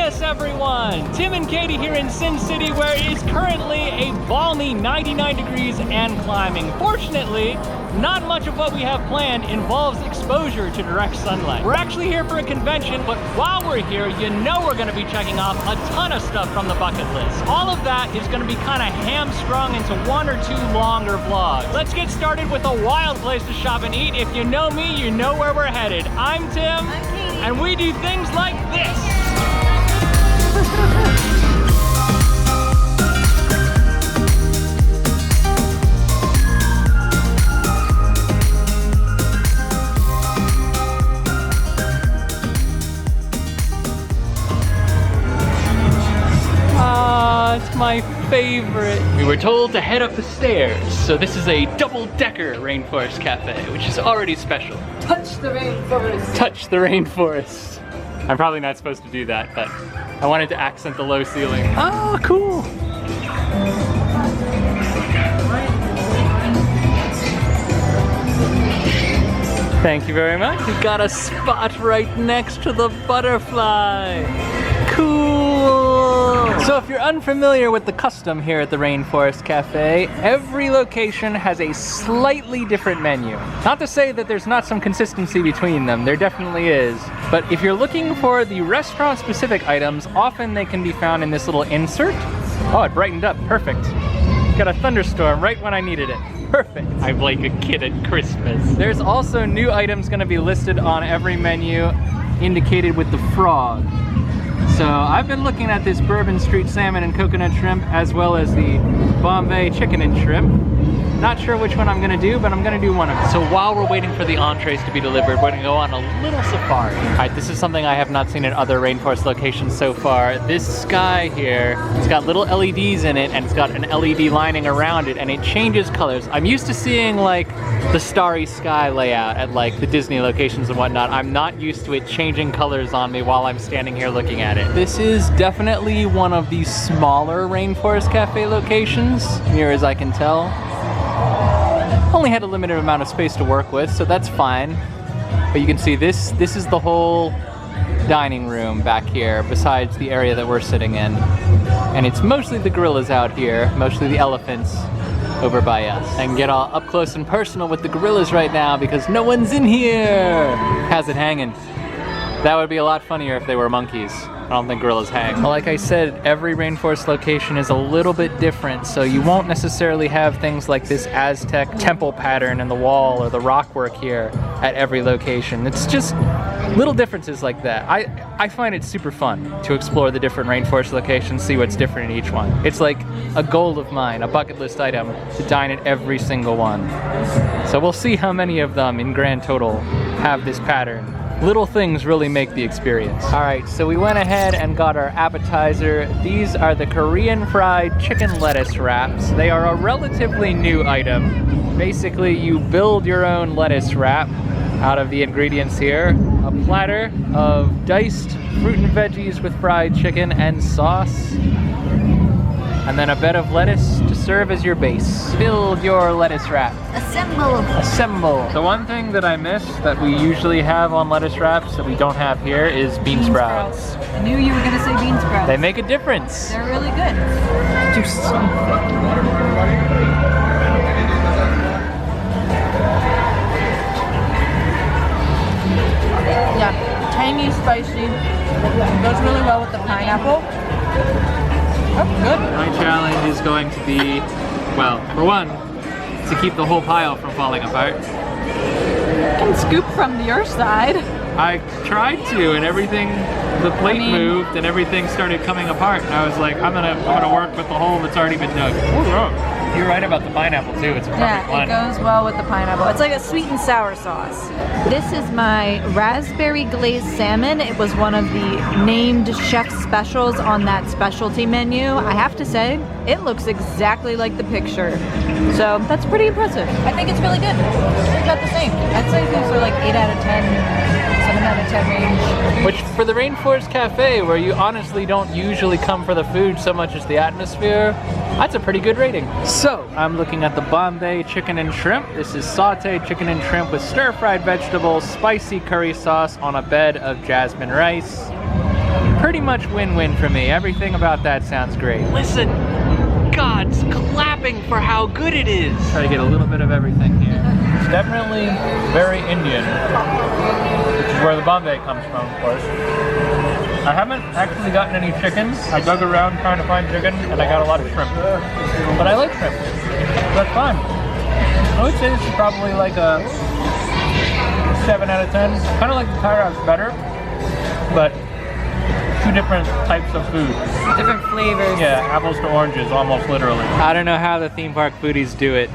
Vegas, everyone! Tim and Katie here in Sin City, where it is currently a balmy 99 degrees and climbing. Fortunately, not much of what we have planned involves exposure to direct sunlight. We're actually here for a convention, but while we're here, you know we're gonna be checking off a ton of stuff from the bucket list. All of that is gonna be kind of hamstrung into 1 or 2 longer vlogs. Let's get started with a wild place to shop and eat. If you know me, you know where we're headed. I'm Tim, I'm Katie, and we do things like this. It's my favorite. We were told to head up the stairs, so this is a double-decker Rainforest Cafe, which is already special. touch the rainforest. Touch the rainforest. I'm probably not supposed to do that, but I wanted to accent the low ceiling. Oh, cool. Thank you very much. We got a spot right next to the butterfly. Cool. So if you're unfamiliar with the custom here at the Rainforest Cafe, every location has a slightly different menu. Not to say that there's not some consistency between them, there definitely is. But if you're looking for the restaurant-specific items, often they can be found in this little insert. Oh, it brightened up, perfect. Got a thunderstorm right when I needed it. Perfect. I'm like a kid at Christmas. There's also new items gonna be listed on every menu, indicated with the frog. So I've been looking at this Bourbon Street salmon and coconut shrimp, as well as the Bombay chicken and shrimp. Not sure which one I'm gonna do, but I'm gonna do one of them. So while we're waiting for the entrees to be delivered, we're gonna go on a little safari. All right, this is something I have not seen in other Rainforest locations so far. This sky here, it's got little LEDs in it, and it's got an LED lining around it, and it changes colors. I'm used to seeing like the starry sky layout at like the Disney locations and whatnot. I'm not used to it changing colors on me while I'm standing here looking at it. This is definitely one of the smaller Rainforest Cafe locations, near as I can tell. Only had a limited amount of space to work with, so that's fine. But you can see this is the whole dining room back here, besides the area that we're sitting in. And it's mostly the gorillas out here, mostly the elephants over by us. I can get all up close and personal with the gorillas right now because no one's in here. How's it hanging? That would be a lot funnier if they were monkeys. I don't think gorillas hang. Well, like I said, every rainforest location is a little bit different, so you won't necessarily have things like this Aztec temple pattern in the wall or the rockwork here at every location. It's just little differences like that. I find it super fun to explore the different rainforest locations, see what's different in each one. It's like a goal of mine, a bucket list item, to dine at every single one. So we'll see how many of them in grand total have this pattern. Little things really make the experience. All right, so we went ahead and got our appetizer. These are the Korean fried chicken lettuce wraps. They are a relatively new item. Basically, you build your own lettuce wrap out of the ingredients here. A platter of diced fruit and veggies with fried chicken and sauce. And then a bed of lettuce to serve as your base. Build your lettuce wrap. Assemble. Assemble. The one thing that I miss that we usually have on lettuce wraps that we don't have here is bean sprouts. I knew you were gonna say bean sprouts. They make a difference. They're really good. Do something. Yeah, tangy, spicy. Goes really well with the pineapple. Oh, good. My challenge is going to be, well, for one, to keep the whole pile from falling apart. You can scoop from your side. I tried to, and everything, the plate moved, and everything started coming apart. And I was like, I'm gonna work with the hole that's already been dug. You're right about the pineapple too. It's a perfect blend. Yeah, it goes well with the pineapple. It's like a sweet and sour sauce. This is my raspberry glazed salmon. It was one of the named chef specials on that specialty menu. I have to say, it looks exactly like the picture. So that's pretty impressive. I think it's really good. It's about the same. I'd say these are like 8 out of 10, 7 out of 10 range. Which for the Rainforest Cafe, where you honestly don't usually come for the food so much as the atmosphere, that's a pretty good rating. So, I'm looking at the Bombay chicken and shrimp. This is sauteed chicken and shrimp with stir-fried vegetables, spicy curry sauce on a bed of jasmine rice. Pretty much win-win for me. Everything about that sounds great. Listen, God's clapping for how good it is. Try to get a little bit of everything here. It's definitely very Indian, which is where the Bombay comes from, of course. I haven't actually gotten any chicken. I dug around trying to find chicken, and I got a lot of shrimp. But I like shrimp. That's fine. I would say this is probably like a 7 out of 10. Kind of like the Thai house better, but two different types of food. Different flavors. Yeah, apples to oranges, almost literally. I don't know how the theme park foodies do it.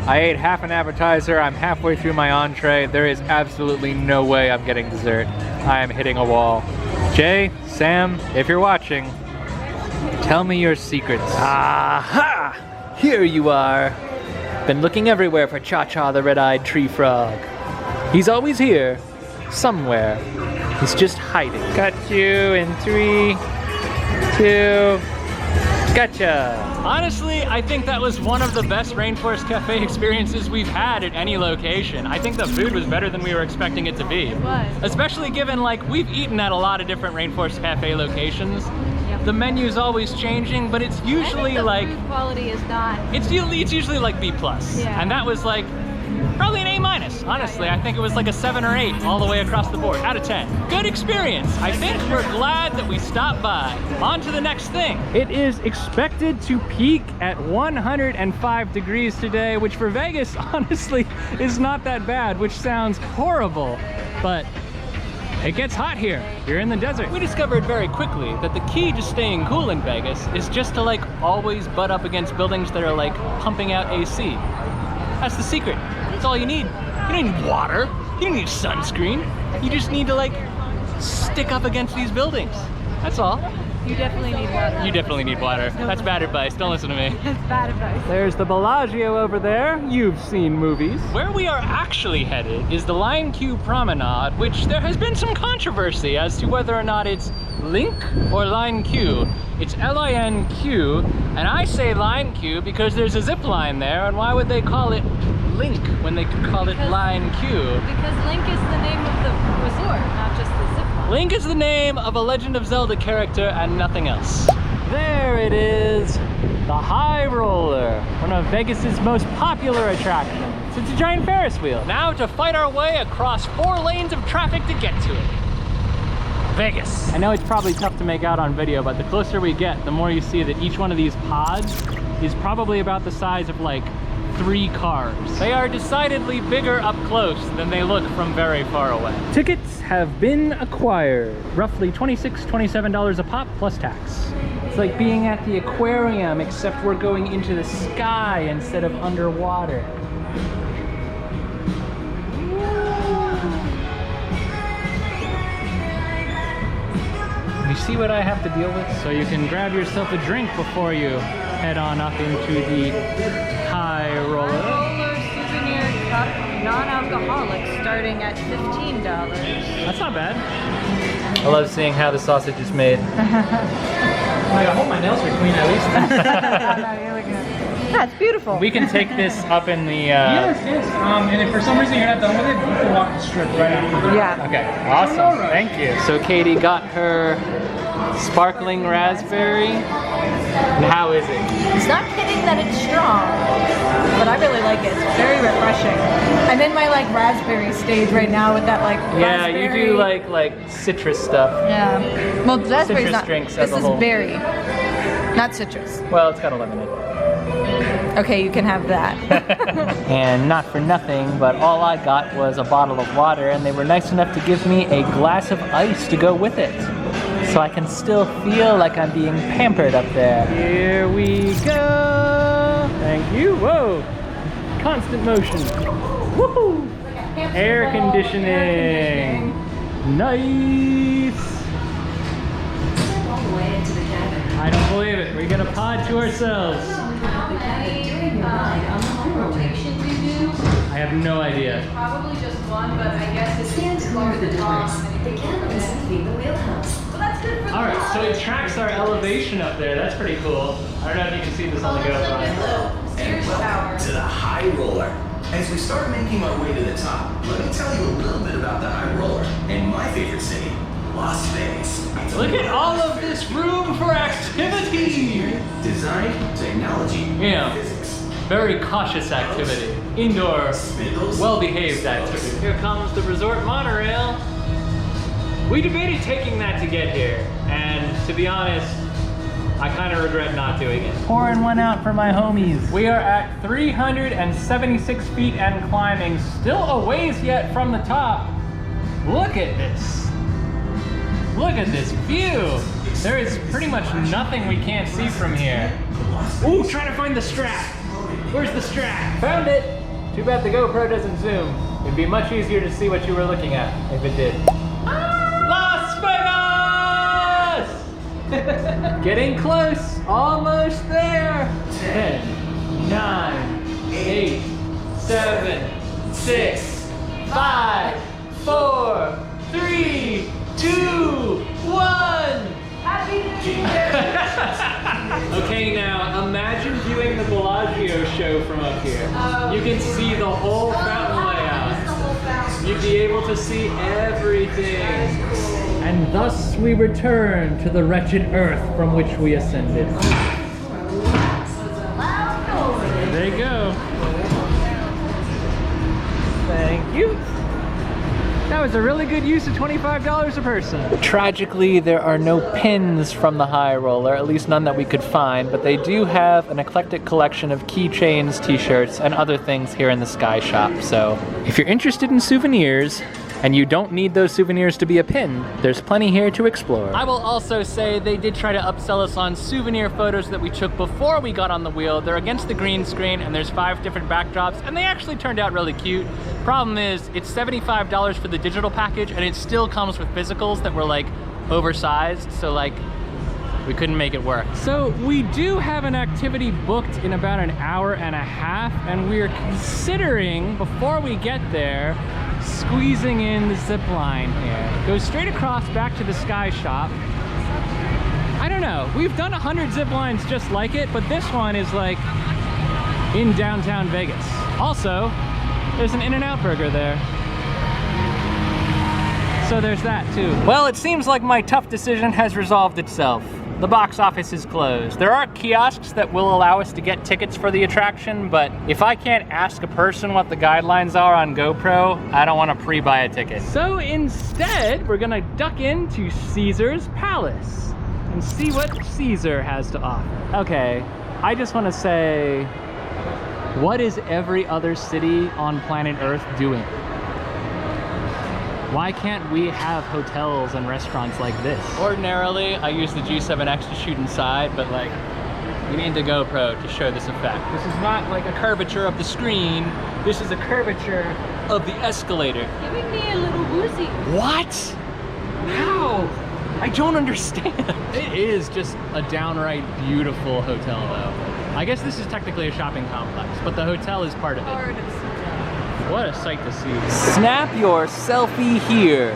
I ate half an appetizer, I'm halfway through my entree. There is absolutely no way I'm getting dessert. I am hitting a wall. Jay, Sam, if you're watching, tell me your secrets. Aha! Here you are. Been looking everywhere for Cha-Cha the red-eyed tree frog. He's always here, somewhere. He's just hiding. Got you in 3, 2, gotcha. Honestly, I think that was one of the best Rainforest Cafe experiences we've had at any location. I think the food was better than we were expecting it to be. It was. Especially given, like, we've eaten at a lot of different Rainforest Cafe locations. Yep. The menu's always changing, but it's usually like... food quality is not... It's usually like B+. Yeah. And that was like, probably an A-. Honestly, I think it was like a 7 or 8 all the way across the board, out of 10. Good experience. I think we're glad that we stopped by. On to the next thing. It is expected to peak at 105 degrees today, which for Vegas, honestly, is not that bad, which sounds horrible, but it gets hot here. You're in the desert. We discovered very quickly that the key to staying cool in Vegas is just to like always butt up against buildings that are like pumping out AC. That's the secret. That's all you need. You don't need water. You don't need sunscreen. You just need to like stick up against these buildings. That's all. You definitely need water. You definitely need water. That's bad advice. Don't listen to me. That's bad advice. There's the Bellagio over there. You've seen movies. Where we are actually headed is the LINQ Promenade, which there has been some controversy as to whether or not it's LINQ or LINQ. It's LINQ, and I say LINQ because there's a zip line there, and why would they call it LINQ when they could call it LINQ? Because LINQ is the name of the resort, not just the zip line. LINQ is the name of a Legend of Zelda character and nothing else. There it is, the High Roller, one of Vegas's most popular attractions. It's a giant Ferris wheel. Now to fight our way across 4 lanes of traffic to get to it. Vegas. I know it's probably tough to make out on video, but the closer we get, the more you see that each one of these pods is probably about the size of like 3 cars. They are decidedly bigger up close than they look from very far away. Tickets have been acquired. Roughly $26, $27 a pop plus tax. It's like being at the aquarium, except we're going into the sky instead of underwater. You see what I have to deal with? So you can grab yourself a drink before you head on up into the High Roller. Roller souvenir cup, non-alcoholic, starting at $15. That's not bad. I love seeing how the sausage is made. I hope my nails are clean at least. Yeah, it's beautiful. We can take this up in the... Yes. And if for some reason you're not done with it, you can walk the strip right after. Yeah. Okay, awesome. Thank you. So Katie got her sparkling raspberry. And how is it? It's not kidding that it's strong, but I really like it. It's very refreshing. I'm in my like raspberry stage right now with that like Yeah, raspberry. you do like citrus stuff. Yeah. Well, raspberry's Citrus not. drinks This as a is whole. berry, not citrus. Well, it's got a lemon in it. Okay, you can have that. And not for nothing, but all I got was a bottle of water, and they were nice enough to give me a glass of ice to go with it. So I can still feel like I'm being pampered up there. Here we go. Thank you. Whoa. Constant motion. Woohoo. Air conditioning. Nice. I don't believe it. We got a pod to ourselves. How many rotations you do? I have no idea. Probably just one, but I guess it's clear the top. The catalyst Viva Wheelhouse. Well, that's good for the Alright, so it tracks our elevation up there. That's pretty cool. I don't know if you can see this on the GoPro. And welcome to the High Roller. As we start making our way to the top, let me tell you a little bit about the High Roller and my favorite city, Las Vegas. Look at all of this room for activity! Design, technology, Yeah. physics. Very cautious activity. Indoor, well-behaved activity. Here comes the resort monorail. We debated taking that to get here, and to be honest, I kind of regret not doing it. Pouring one out for my homies. We are at 376 feet and climbing, still a ways yet from the top. Look at this. Look at this view. There is pretty much nothing we can't see from here. Ooh, trying to find the strap. Where's the strap? Found it. Too bad the GoPro doesn't zoom. It'd be much easier to see what you were looking at if it did. Las Vegas! Getting close, almost there. 10, 9, 8, 7, 6, 5, 4, 3, 2, 1. Happy New Year! Okay, now imagine viewing the Bellagio show from up here. You can see the whole fountain layout. You'd be able to see everything. And thus we return to the wretched earth from which we ascended. There you go. Thank you. That was a really good use of $25 a person. Tragically, there are no pins from the high roller, at least none that we could find, but they do have an eclectic collection of keychains, t-shirts, and other things here in the Skyshop. So if you're interested in souvenirs, and you don't need those souvenirs to be a pin, there's plenty here to explore. I will also say they did try to upsell us on souvenir photos that we took before we got on the wheel. They're against the green screen and there's 5 different backdrops and they actually turned out really cute. Problem is, it's $75 for the digital package and it still comes with physicals that were like oversized, so like we couldn't make it work. So we do have an activity booked in about an hour and a half and we're considering, before we get there, squeezing in the zip line here. It goes straight across back to the Skyshop. I don't know, we've done 100 zip lines just like it, but this one is like in downtown Vegas. Also, there's an In-N-Out burger there. So there's that too. Well, it seems like my tough decision has resolved itself. The box office is closed. There are kiosks that will allow us to get tickets for the attraction, but if I can't ask a person what the guidelines are on GoPro, I don't want to pre-buy a ticket. So instead, we're gonna duck into Caesar's Palace and see what Caesar has to offer. Okay, I just want to say, what is every other city on planet Earth doing? Why can't we have hotels and restaurants like this? Ordinarily, I use the G7X to shoot inside, but like, you need the GoPro to show this effect. This is not like a curvature of the screen. This is a curvature of the escalator. Giving me a little woozy. What? How? I don't understand. It is just a downright beautiful hotel though. I guess this is technically a shopping complex, but the hotel is part of it. What a sight to see. Snap your selfie here.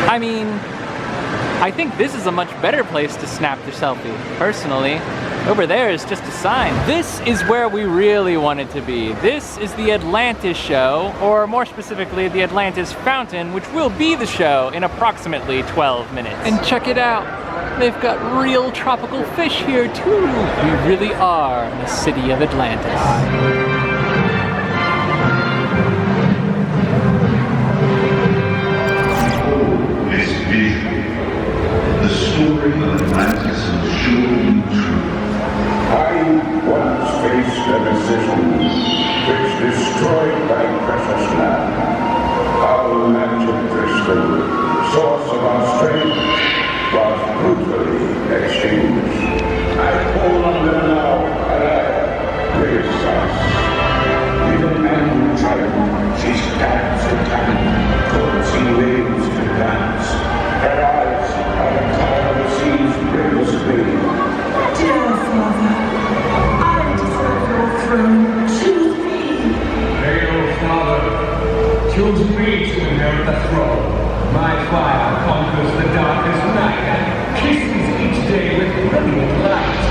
I mean, I think this is a much better place to snap your selfie, personally. Over there is just a sign. This is where we really wanted to be. This is the Atlantis show, or more specifically, the Atlantis fountain, which will be the show in approximately 12 minutes. And check it out. They've got real tropical fish here too. We really are in the city of Atlantis. The story of Atlantis is surely true. I once faced a resistance which destroyed my precious land. Our magic crystal, source of our strength, was brutally exchanged. I call on them now, praise us. With an angry triumph, she stands in time, courtsing waves to dance. Her eyes are the color of the sea's bravest wave. Dear Father, I deserve your throne. Choose me. Hail, Father. Choose me to inherit the throne. My fire conquers the darkest night and kisses each day with brilliant light.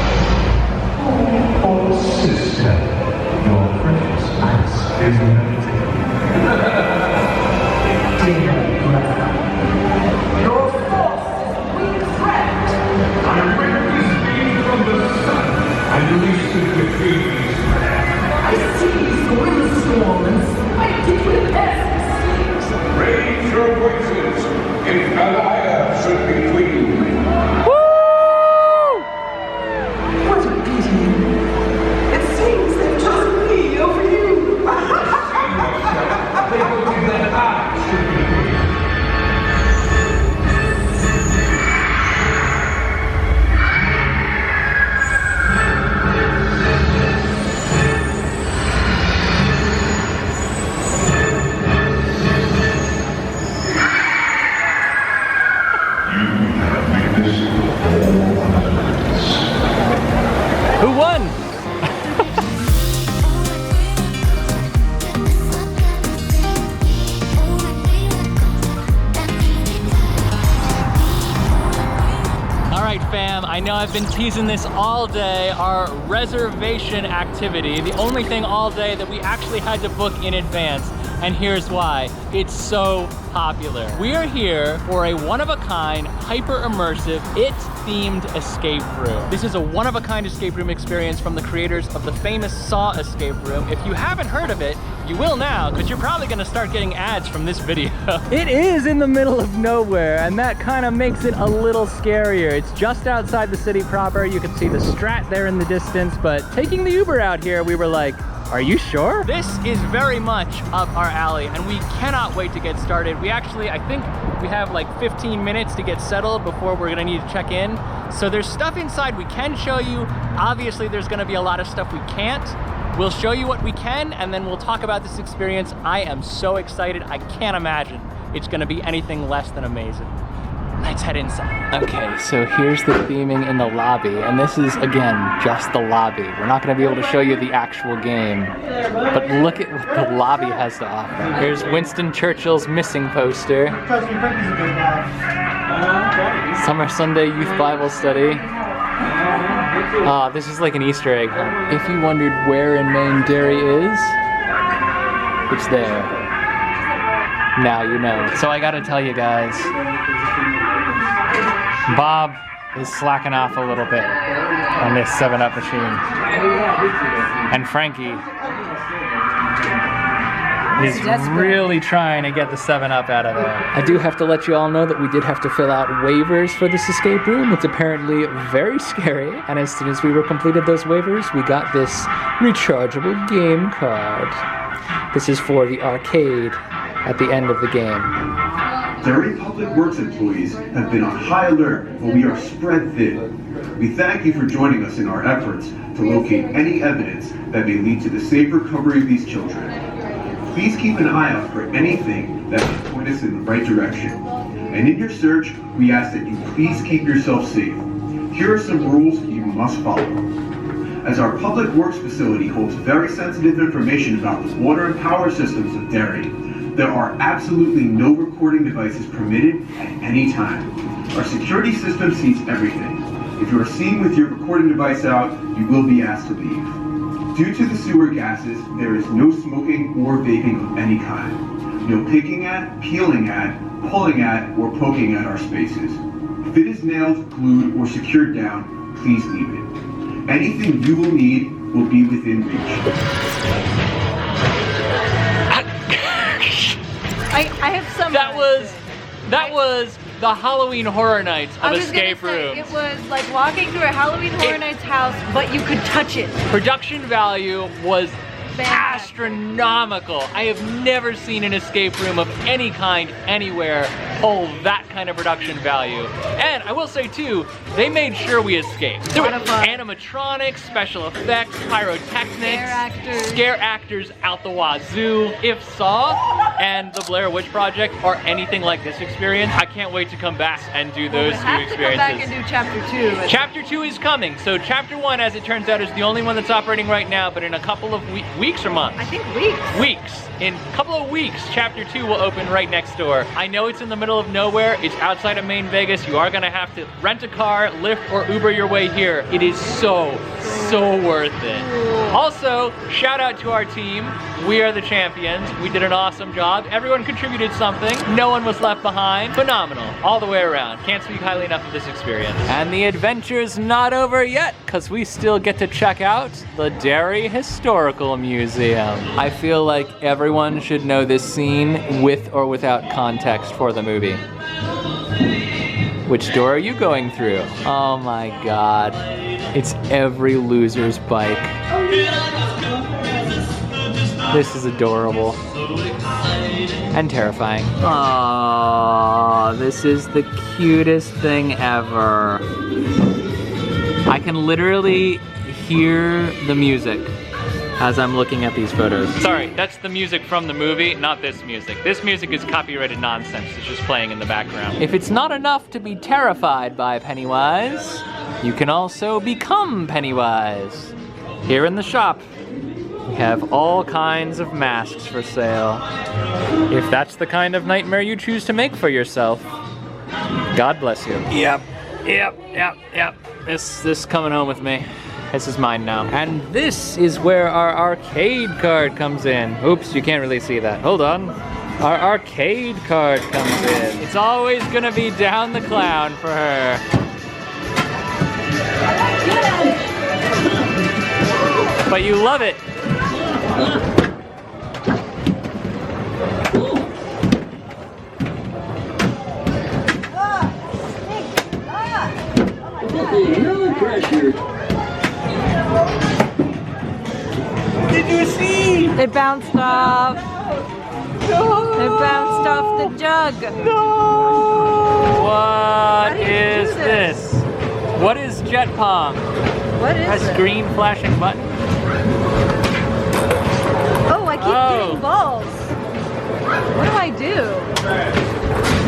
Oh, sister, your precious ice is melting. Dear brother, I know I've been teasing this all day, our reservation activity, the only thing all day that we actually had to book in advance. And here's why. It's so popular. We are here for a one-of-a-kind, hyper-immersive, it-themed escape room. This is a one-of-a-kind escape room experience from the creators of the famous Saw escape room. If you haven't heard of it, you will now, because you're probably gonna start getting ads from this video. It is in the middle of nowhere, and that kind of makes it a little scarier. It's just outside the city proper. You can see the Strat there in the distance, but taking the Uber out here, we were like, are you sure? This is very much up our alley, and we cannot wait to get started. We actually, I think we have like 15 minutes to get settled before we're gonna need to check in. So there's stuff inside we can show you. Obviously, there's gonna be a lot of stuff we can't. We'll show you what we can, and then we'll talk about this experience. I am so excited. I can't imagine it's gonna be anything less than amazing. Let's head inside. Okay, so here's the theming in the lobby, and this is, again, just the lobby. We're not gonna be able to show you the actual game, but look at what the lobby has to offer. Here's Winston Churchill's missing poster. Summer Sunday Youth Bible Study. Ah, this is like an Easter egg. If you wondered where in Maine Derry is, it's there. Now you know. So I gotta tell you guys, Bob is slacking off a little bit on this 7-Up machine. And Frankie is really trying to get the 7-Up out of there. I do have to let you all know that we did have to fill out waivers for this escape room. It's apparently very scary, and as soon as we completed those waivers, we got this rechargeable game card. This is for the arcade at the end of the game. Derry Public Works employees have been on high alert, but we are spread thin. We thank you for joining us in our efforts to locate any evidence that may lead to the safe recovery of these children. Please keep an eye out for anything that can point us in the right direction. And in your search, we ask that you please keep yourself safe. Here are some rules you must follow. As our public works facility holds very sensitive information about the water and power systems of Derry, there are absolutely no recording devices permitted at any time. Our security system sees everything. If you are seen with your recording device out, you will be asked to leave. Due to the sewer gases, there is no smoking or vaping of any kind. No picking at, peeling at, pulling at, or poking at our spaces. If it is nailed, glued, or secured down, please leave it. Anything you will need will be within reach. I have some. That was the Halloween Horror Nights of escape rooms. It was like walking through a Halloween Horror Nights house, but you could touch it. Production value was astronomical. I have never seen an escape room of any kind anywhere hold that kind of production value. And I will say too, they made sure we escaped. There were animatronics, special effects, pyrotechnics, scare actors out the wazoo. If Saw and the Blair Witch Project are anything like this experience, I can't wait to come back and do those two experiences. Come back and do chapter 2. Chapter 2 is coming. So chapter 1, as it turns out, is the only one that's operating right now, but in a couple of weeks or months? I think weeks. Weeks. In a couple of weeks, chapter 2 will open right next door. I know it's in the middle of nowhere. It's outside of Maine Vegas. You are gonna have to rent a car, Lyft, or Uber your way here. It is so worth it. Also, shout out to our team. We are the champions. We did an awesome job. Everyone contributed something. No one was left behind. Phenomenal, all the way around. Can't speak highly enough of this experience. And the adventure's not over yet, because we still get to check out the Derry Historical Museum. I feel like everyone should know this scene with or without context for the movie. Which door are you going through? Oh my God. It's every loser's bike. This is adorable. And terrifying. Aww, this is the cutest thing ever. I can literally hear the music as I'm looking at these photos. Sorry, that's the music from the movie, not this music. This music is copyrighted nonsense. It's just playing in the background. If it's not enough to be terrified by Pennywise, you can also become Pennywise. Here in the shop, we have all kinds of masks for sale. If that's the kind of nightmare you choose to make for yourself, God bless you. Yep. Yep. This coming home with me. This is mine now. And this is where our arcade card comes in. Oops, you can't really see that. Hold on. Our arcade card comes in. It's always gonna be down the clown for her. But you love it. No pressure. Did you see? It bounced off. No. It bounced off the jug. No. What How do you is do this? this? What is jet pong? What is Press it? green flashing button. Oh, I keep getting balls. What do I do?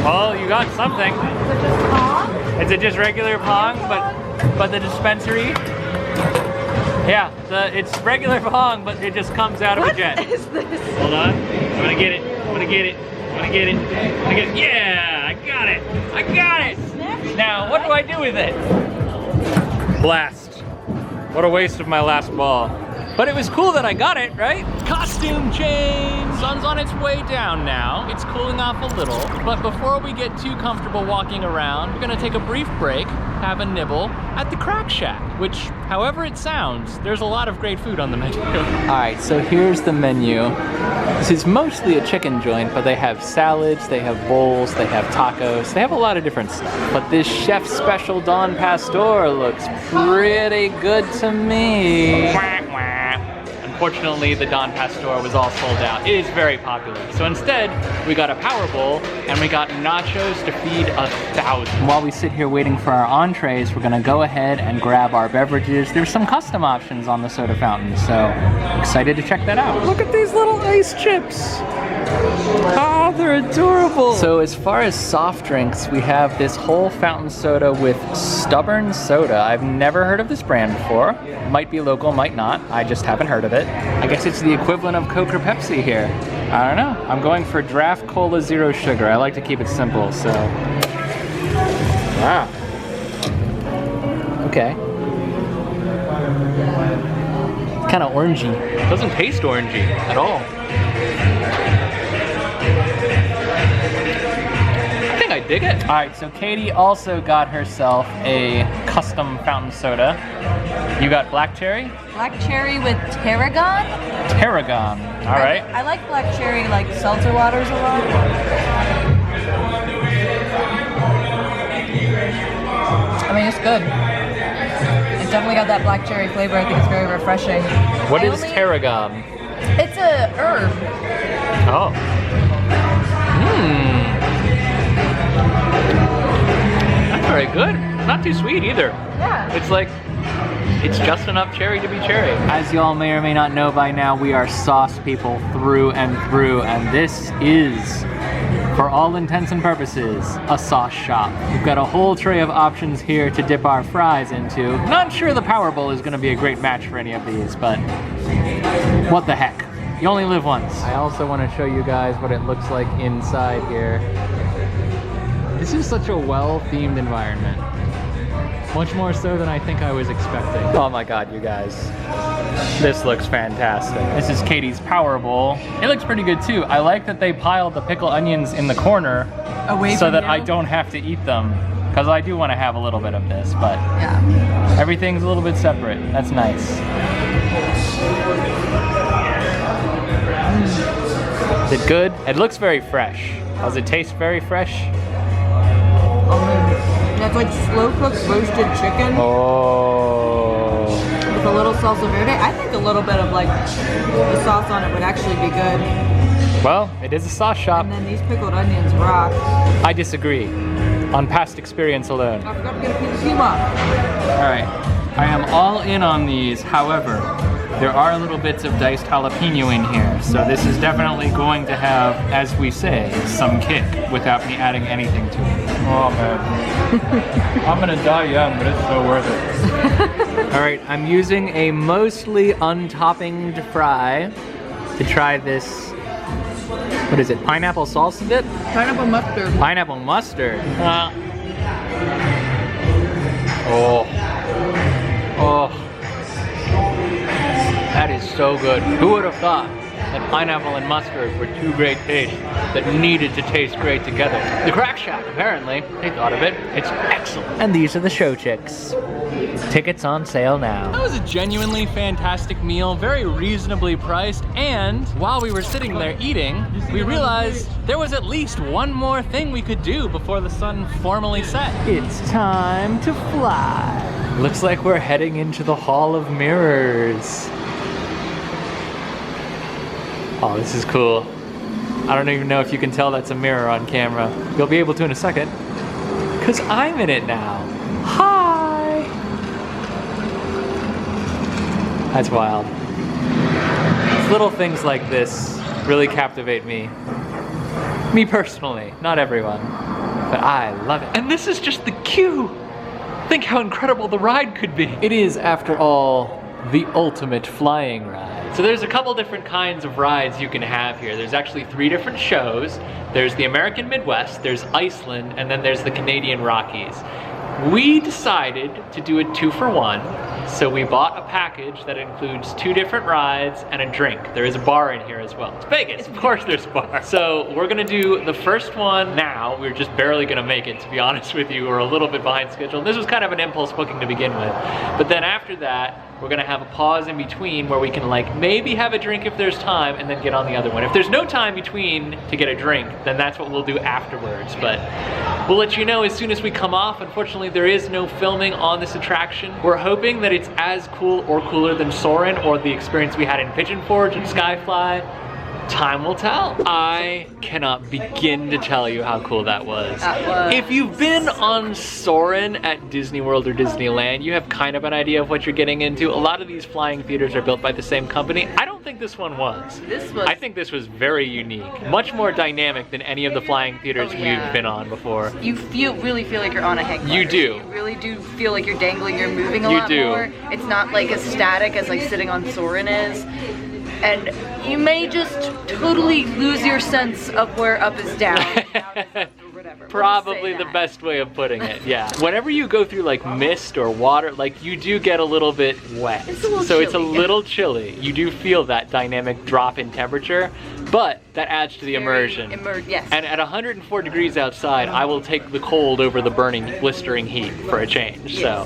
Well, you got something. Is it just pong? Is it just regular pong, but the dispensary? Yeah, it's regular pong, but it just comes out of a jet. What is this? Hold on. I'm gonna get it. Yeah, I got it. Now, what do I do with it? Blast. What a waste of my last ball. But it was cool that I got it, right? Costume change! Sun's on its way down now. It's cooling off a little. But before we get too comfortable walking around, we're gonna take a brief break, have a nibble at the Crack Shack, which, however it sounds, there's a lot of great food on the menu. All right, so here's the menu. This is mostly a chicken joint, but they have salads, they have bowls, they have tacos, they have a lot of different stuff. But this chef's special Don Pastor looks pretty good to me. Unfortunately, the Don Pastor was all sold out. It is very popular. So instead, we got a Power Bowl and we got nachos to feed 1,000. While we sit here waiting for our entrees, we're gonna go ahead and grab our beverages. There's some custom options on the soda fountain, so excited to check that out. Look at these little ice chips. Oh, they're adorable. So as far as soft drinks, we have this whole fountain soda with Stubborn Soda. I've never heard of this brand before. Might be local, might not. I just haven't heard of it. I guess it's the equivalent of Coke or Pepsi here. I don't know. I'm going for Draft Cola Zero Sugar. I like to keep it simple, so. Wow. Okay. Kind of orangey. Doesn't taste orangey at all. I dig it. All right, so Katie also got herself a custom fountain soda. You got black cherry? Black cherry with tarragon? Tarragon, all right. I like black cherry, like seltzer waters a lot. I mean, it's good. It's definitely got that black cherry flavor. I think it's very refreshing. What is tarragon? It's a herb. Oh. That's very good. Not too sweet either. Yeah. It's like, it's just enough cherry to be cherry. As y'all may or may not know by now, we are sauce people through and through, and this is, for all intents and purposes, a sauce shop. We've got a whole tray of options here to dip our fries into. Not sure the Power Bowl is gonna be a great match for any of these, but what the heck? You only live once. I also want to show you guys what it looks like inside here. This is such a well-themed environment. Much more so than I think I was expecting. Oh my god, you guys. This looks fantastic. This is Katie's Power Bowl. It looks pretty good too. I like that they piled the pickled onions in the corner so that I don't have to eat them. Because I do want to have a little bit of this, but yeah, everything's a little bit separate. That's nice. Is it good? It looks very fresh. Does it taste very fresh? That's like slow cooked roasted chicken. Oh. With a little salsa verde. I think a little bit of like the sauce on it would actually be good. Well, it is a sauce shop. And then these pickled onions rock. I disagree. On past experience alone. I forgot to get a piece of quinoa. Alright. I am all in on these, however, there are little bits of diced jalapeno in here, so this is definitely going to have, as we say, some kick without me adding anything to it. Oh man. I'm gonna die young, but it's so worth it. Alright, I'm using a mostly untoppinged fry to try this, what is it, pineapple salsa dip? Pineapple mustard. Pineapple mustard. Oh. Oh. That is so good. Who would have thought that pineapple and mustard were two great tastes that needed to taste great together? The Crack Shack, apparently, they thought of it. It's excellent. And these are the show chicks. Tickets on sale now. That was a genuinely fantastic meal, very reasonably priced, and while we were sitting there eating, we realized there was at least one more thing we could do before the sun formally set. It's time to fly. Looks like we're heading into the Hall of Mirrors. Oh, this is cool. I don't even know if you can tell that's a mirror on camera. You'll be able to in a second, because I'm in it now. Hi! That's wild. It's little things like this really captivate me. Me personally, not everyone, but I love it. And this is just the queue. Think how incredible the ride could be. It is, after all, the ultimate flying ride. So there's a couple different kinds of rides you can have here. There's actually 3 different shows. There's the American Midwest, there's Iceland, and then there's the Canadian Rockies. We decided to do a 2-for-1, so we bought a package that includes 2 different rides and a drink. There is a bar in here as well. It's Vegas, of course there's a bar. So we're gonna do the first one now. We're just barely gonna make it, to be honest with you. We're a little bit behind schedule. This was kind of an impulse booking to begin with. But then after that, we're gonna have a pause in between where we can like maybe have a drink if there's time and then get on the other one. If there's no time between to get a drink, then that's what we'll do afterwards. But we'll let you know as soon as we come off. Unfortunately, there is no filming on this attraction. We're hoping that it's as cool or cooler than Soarin' or the experience we had in Pigeon Forge and Skyfly. Time will tell. I cannot begin to tell you how cool that was. If you've been on Soarin' at Disney World or Disneyland, you have kind of an idea of what you're getting into. A lot of these flying theaters are built by the same company. I don't think this one was. I think this was very unique. Much more dynamic than any of the flying theaters we've been on before. You really feel like you're on a hang glider. You do. You really do feel like you're dangling, you're moving a lot more. It's not like as static as like sitting on Soarin' is. And you may just totally lose your sense of where up is down. Probably the best way of putting it, yeah. Whenever you go through like mist or water, like you do get a little bit wet. It's a little so chilly. It's a little chilly. You do feel that dynamic drop in temperature, but that adds to the immersion. Yes. And at 104 degrees outside, I will take the cold over the burning, blistering heat for a change. Yes. So,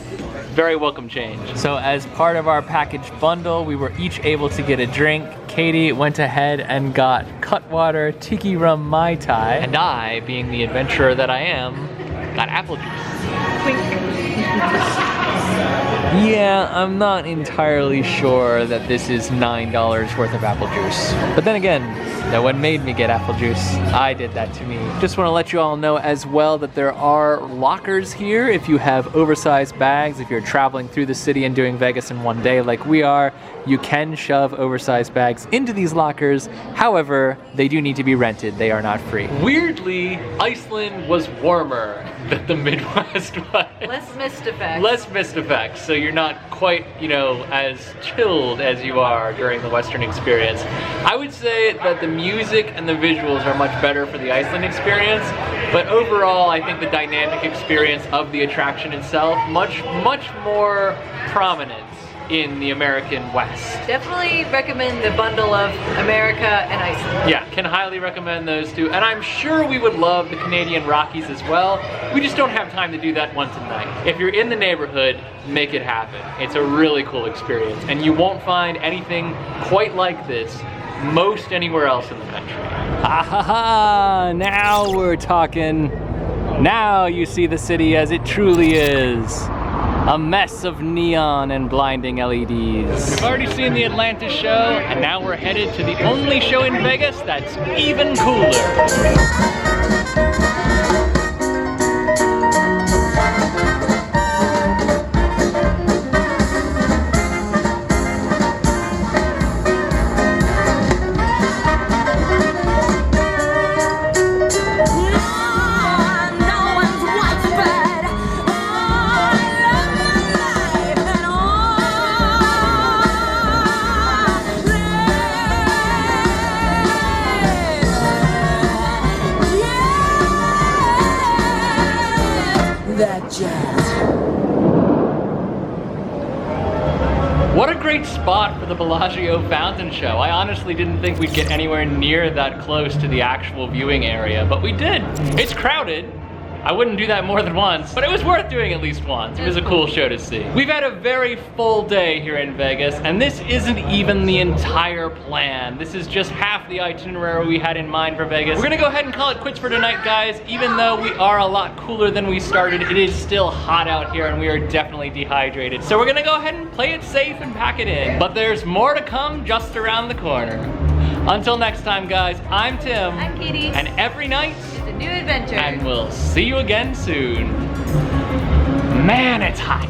very welcome change. So as part of our package bundle, we were each able to get a drink. Katie went ahead and got Cutwater Tiki Rum Mai Tai. And I, being the adventurer that I am, got apple juice. Yeah, I'm not entirely sure that this is $9 worth of apple juice. But then again, no one made me get apple juice. I did that to me. Just want to let you all know as well that there are lockers here if you have oversized bags. If you're traveling through the city and doing Vegas in one day like we are, you can shove oversized bags into these lockers. However, they do need to be rented. They are not free. Weirdly, Iceland was warmer than the Midwest was. Less mist effects. Less mist effects, so you're not quite, you know, as chilled as you are during the Western experience. I would say that the music and the visuals are much better for the Iceland experience, but overall, I think the dynamic experience of the attraction itself, much more prominent in the American West. Definitely recommend the bundle of America and Iceland. Yeah, can highly recommend those two. And I'm sure we would love the Canadian Rockies as well. We just don't have time to do that once a night. If you're in the neighborhood, make it happen. It's a really cool experience. And you won't find anything quite like this most anywhere else in the country. Ha ha ha! Now we're talking. Now you see the city as it truly is. A mess of neon and blinding LEDs. We've already seen the Atlantis show, and now we're headed to the only show in Vegas that's even cooler. That jazz. What a great spot for the Bellagio fountain show. I honestly didn't think we'd get anywhere near that close to the actual viewing area, but we did. It's crowded. I wouldn't do that more than once, but it was worth doing at least once. It was a cool show to see. We've had a very full day here in Vegas, and this isn't even the entire plan. This is just half the itinerary we had in mind for Vegas. We're gonna go ahead and call it quits for tonight, guys. Even though we are a lot cooler than we started, it is still hot out here and we are definitely dehydrated. So we're gonna go ahead and play it safe and pack it in. But there's more to come just around the corner. Until next time, guys, I'm Tim. I'm Katie. And every night, It's a new adventure. and we'll see you again soon. Man, it's hot.